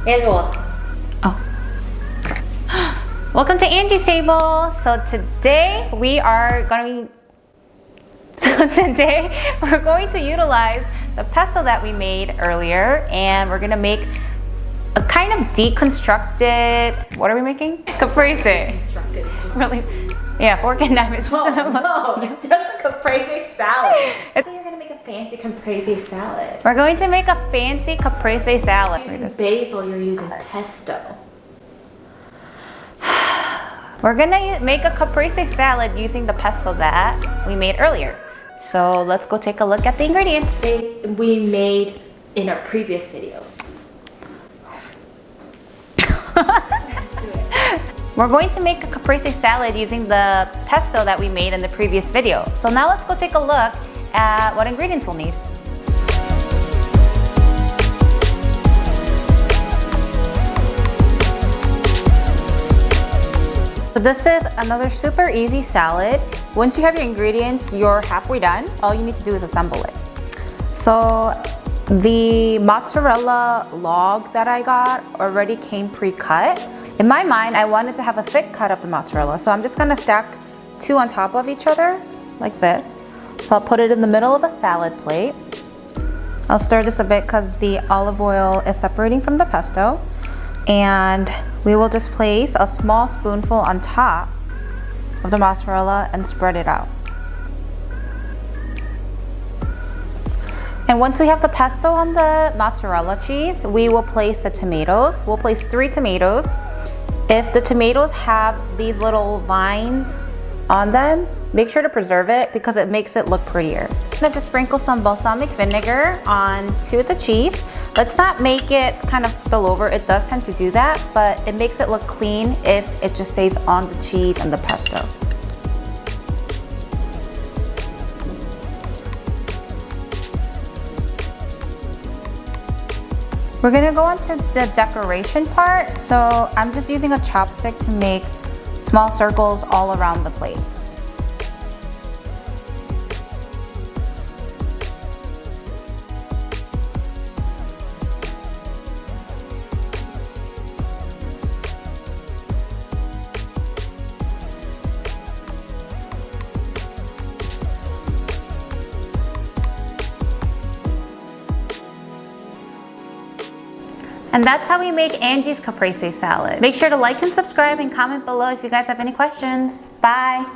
Angela. Oh. Welcome to Angie's table. So today we're going to utilize the pesto that we made earlier, and we're gonna make a kind of deconstructed, what are we making? Caprese. Deconstructed. It's just Really? Yeah, fork and knife. It's just no, it's just a caprese salad. So you're gonna make a fancy caprese salad. We're going to make a fancy caprese salad. You're using basil, you're using pesto. We're gonna make a caprese salad using the pesto that we made earlier. So let's go take a look at the ingredients. We made in our previous video. We're going to make a caprese salad using the pesto that we made in the previous video. So now let's go take a look at what ingredients we'll need. So this is another super easy salad. Once you have your ingredients, you're halfway done. All you need to do is assemble it. So the mozzarella log that I got already came pre-cut. In my mind, I wanted to have a thick cut of the mozzarella, so I'm just gonna stack two on top of each other, like this. So I'll put it in the middle of a salad plate. I'll stir this a bit because the olive oil is separating from the pesto. And we will just place a small spoonful on top of the mozzarella and spread it out. And once we have the pesto on the mozzarella cheese, we will place the tomatoes. We'll place 3 tomatoes. If the tomatoes have these little vines on them, make sure to preserve it because it makes it look prettier. I'm gonna just sprinkle some balsamic vinegar onto the cheese. Let's not make it kind of spill over. It does tend to do that, but it makes it look clean if it just stays on the cheese and the pesto. We're gonna go on to the decoration part. So I'm just using a chopstick to make small circles all around the plate. And that's how we make Angie's caprese salad. Make sure to like and subscribe and comment below if you guys have any questions. Bye.